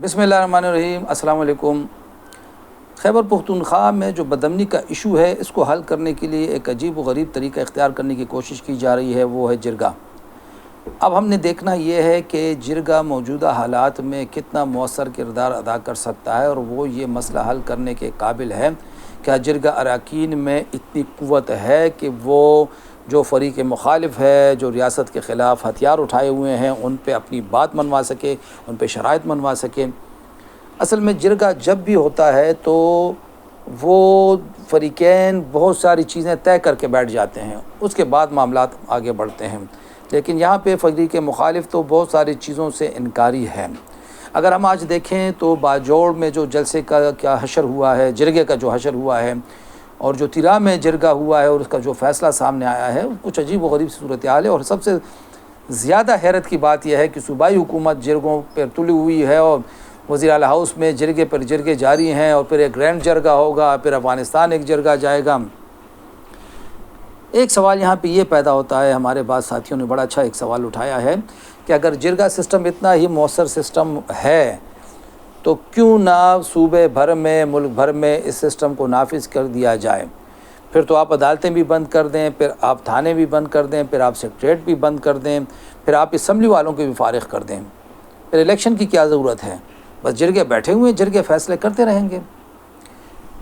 بسم اللہ الرحمن الرحیم۔ السلام علیکم۔ خیبر پختونخوا میں جو بدامنی کا ایشو ہے، اس کو حل کرنے کے لیے ایک عجیب و غریب طریقہ اختیار کرنے کی کوشش کی جا رہی ہے، وہ ہے جرگہ۔ اب ہم نے دیکھنا یہ ہے کہ جرگہ موجودہ حالات میں کتنا مؤثر کردار ادا کر سکتا ہے اور وہ یہ مسئلہ حل کرنے کے قابل ہے۔ کیا جرگہ اراکین میں اتنی قوت ہے کہ وہ جو فریق مخالف ہے، جو ریاست کے خلاف ہتھیار اٹھائے ہوئے ہیں، ان پہ اپنی بات منوا سکے، ان پہ شرائط منوا سکے؟ اصل میں جرگہ جب بھی ہوتا ہے تو وہ فریقین بہت ساری چیزیں طے کر کے بیٹھ جاتے ہیں، اس کے بعد معاملات آگے بڑھتے ہیں، لیکن یہاں پہ فریق مخالف تو بہت ساری چیزوں سے انکاری ہے۔ اگر ہم آج دیکھیں تو باجوڑ میں جو جلسے کا کیا حشر ہوا ہے، جرگے کا جو حشر ہوا ہے، اور جو تیرا میں جرگہ ہوا ہے اور اس کا جو فیصلہ سامنے آیا ہے، کچھ عجیب و غریب صورتحال ہے۔ اور سب سے زیادہ حیرت کی بات یہ ہے کہ صوبائی حکومت جرگوں پر تلی ہوئی ہے اور وزیر اعلیٰ ہاؤس میں جرگے پر جرگے جاری ہیں، اور پھر ایک گرینڈ جرگہ ہوگا، پھر افغانستان ایک جرگہ جائے گا۔ ایک سوال یہاں پہ یہ پیدا ہوتا ہے، ہمارے بعض ساتھیوں نے بڑا اچھا ایک سوال اٹھایا ہے کہ اگر جرگہ سسٹم اتنا ہی مؤثر سسٹم ہے تو کیوں نہ صوبے بھر میں، ملک بھر میں اس سسٹم کو نافذ کر دیا جائے؟ پھر تو آپ عدالتیں بھی بند کر دیں، پھر آپ تھانے بھی بند کر دیں، پھر آپ سیکریٹریٹ بھی بند کر دیں، پھر آپ اسمبلی والوں کو بھی فارغ کر دیں۔ پھر الیکشن کی کیا ضرورت ہے؟ بس جرگے بیٹھے ہوئے، جرگے فیصلے کرتے رہیں گے۔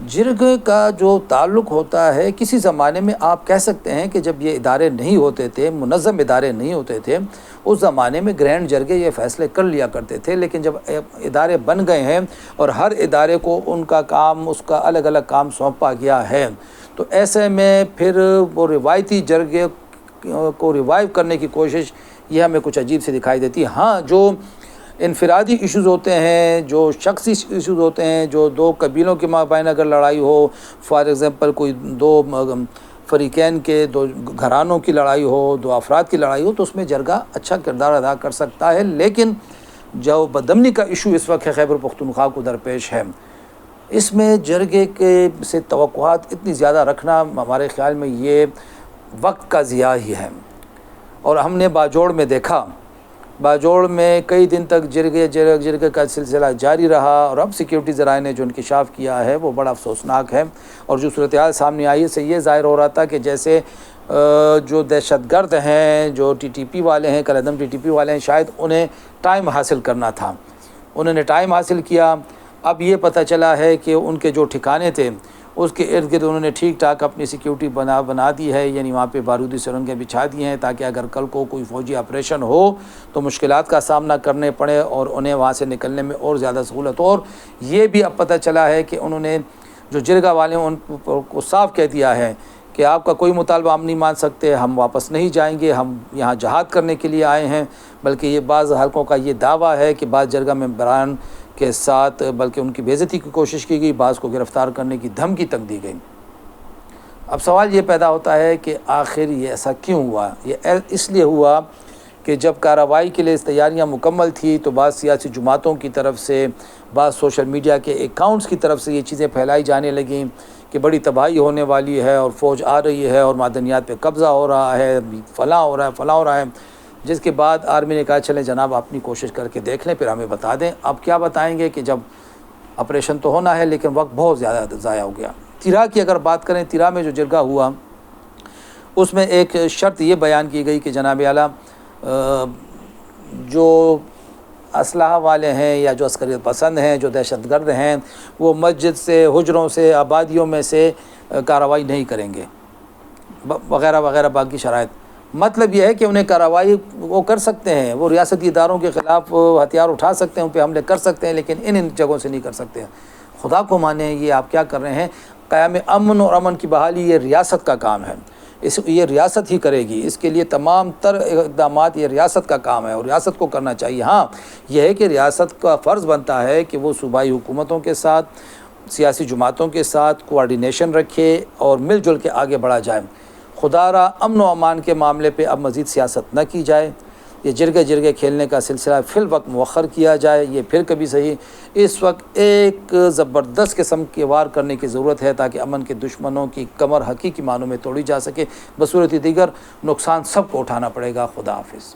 جرگے کا جو تعلق ہوتا ہے، کسی زمانے میں آپ کہہ سکتے ہیں کہ جب یہ ادارے نہیں ہوتے تھے، منظم ادارے نہیں ہوتے تھے، اس زمانے میں گرینڈ جرگے یہ فیصلے کر لیا کرتے تھے، لیکن جب ادارے بن گئے ہیں اور ہر ادارے کو ان کا کام، اس کا الگ الگ کام سونپا گیا ہے، تو ایسے میں پھر وہ روایتی جرگے کو ریوائیو کرنے کی کوشش یہ ہمیں کچھ عجیب سے دکھائی دیتی ہے۔ ہاں، جو انفرادی ایشوز ہوتے ہیں، جو شخصی ایشوز ہوتے ہیں، جو دو قبیلوں کے مابین اگر لڑائی ہو، فار ایگزامپل کوئی دو فریقین کے دو گھرانوں کی لڑائی ہو، دو افراد کی لڑائی ہو، تو اس میں جرگہ اچھا کردار ادا کر سکتا ہے۔ لیکن جو بدامنی کا ایشو اس وقت خیبر پختونخوا کو درپیش ہے، اس میں جرگے کے سے توقعات اتنی زیادہ رکھنا ہمارے خیال میں یہ وقت کا ضیاع ہی ہے۔ اور ہم نے باجوڑ میں دیکھا، باجوڑ میں کئی دن تک جرگے کا سلسلہ جاری رہا، اور اب سیکیورٹی ذرائع نے جو انکشاف کیا ہے وہ بڑا افسوسناک ہے۔ اور جو صورتحال سامنے آئی ہے، سے یہ ظاہر ہو رہا تھا کہ جیسے جو دہشت گرد ہیں، جو ٹی ٹی پی والے ہیں، کالعدم ٹی ٹی پی والے ہیں، شاید انہیں ٹائم حاصل کرنا تھا، انہوں نے ٹائم حاصل کیا۔ اب یہ پتہ چلا ہے کہ ان کے جو ٹھکانے تھے اس کے ارد گرد انہوں نے ٹھیک ٹھاک اپنی سیکیورٹی بنا دی ہے، یعنی وہاں پہ بارودی سرنگیں بچھا دی ہیں تاکہ اگر کل کو کوئی فوجی آپریشن ہو تو مشکلات کا سامنا کرنے پڑے اور انہیں وہاں سے نکلنے میں اور زیادہ سہولت ہو۔ اور یہ بھی اب پتہ چلا ہے کہ انہوں نے جو جرگہ والے ان کو صاف کہہ دیا ہے کہ آپ کا کوئی مطالبہ ہم نہیں مان سکتے، ہم واپس نہیں جائیں گے، ہم یہاں جہاد کرنے کے لیے آئے ہیں۔ بلکہ یہ بعض حلقوں کا یہ دعویٰ ہے کہ بعض جرگہ ممبران کے ساتھ بلکہ ان کی بے عزتی کی کوشش کی گئی، بعض کو گرفتار کرنے کی دھمکی تک دی گئی۔ اب سوال یہ پیدا ہوتا ہے کہ آخر یہ ایسا کیوں ہوا؟ یہ اس لیے ہوا کہ جب کارروائی کے لیے تیاریاں مکمل تھی تو بعض سیاسی جماعتوں کی طرف سے، بعض سوشل میڈیا کے اکاؤنٹس کی طرف سے یہ چیزیں پھیلائی جانے لگیں کہ بڑی تباہی ہونے والی ہے اور فوج آ رہی ہے اور معدنیات پہ قبضہ ہو رہا ہے، فلاں ہو رہا ہے، فلاں ہو رہا ہے۔ جس کے بعد آرمی نے کہا چلیں جناب اپنی کوشش کر کے دیکھ لیں، پھر ہمیں بتا دیں۔ اب کیا بتائیں گے کہ جب آپریشن تو ہونا ہے لیکن وقت بہت زیادہ ضائع ہو گیا۔ تیرا کی اگر بات کریں، تیرا میں جو جرگہ ہوا اس میں ایک شرط یہ بیان کی گئی کہ جناب اعلیٰ جو اسلحہ والے ہیں یا جو عسکریت پسند ہیں، جو دہشت گرد ہیں، وہ مسجد سے، حجروں سے، آبادیوں میں سے کارروائی نہیں کریں گے، وغیرہ وغیرہ باقی شرائط۔ مطلب یہ ہے کہ انہیں کارروائی وہ کر سکتے ہیں، وہ ریاستی اداروں کے خلاف ہتھیار اٹھا سکتے ہیں، ان پہ حملے کر سکتے ہیں، لیکن ان جگہوں سے نہیں کر سکتے۔ خدا کو مانیں، یہ آپ کیا کر رہے ہیں؟ قیام امن اور امن کی بحالی یہ ریاست کا کام ہے، یہ ریاست ہی کرے گی، اس کے لیے تمام تر اقدامات یہ ریاست کا کام ہے اور ریاست کو کرنا چاہیے۔ ہاں، یہ ہے کہ ریاست کا فرض بنتا ہے کہ وہ صوبائی حکومتوں کے ساتھ، سیاسی جماعتوں کے ساتھ کوارڈینیشن رکھے اور مل جل کے آگے بڑھا جائے۔ خدا را امن و امان کے معاملے پہ اب مزید سیاست نہ کی جائے، یہ جرگے کھیلنے کا سلسلہ فی الوقت مؤخر کیا جائے، یہ پھر کبھی صحیح۔ اس وقت ایک زبردست قسم کی وار کرنے کی ضرورت ہے تاکہ امن کے دشمنوں کی کمر حقیقی معنوں میں توڑی جا سکے، بصورت دیگر نقصان سب کو اٹھانا پڑے گا۔ خدا حافظ۔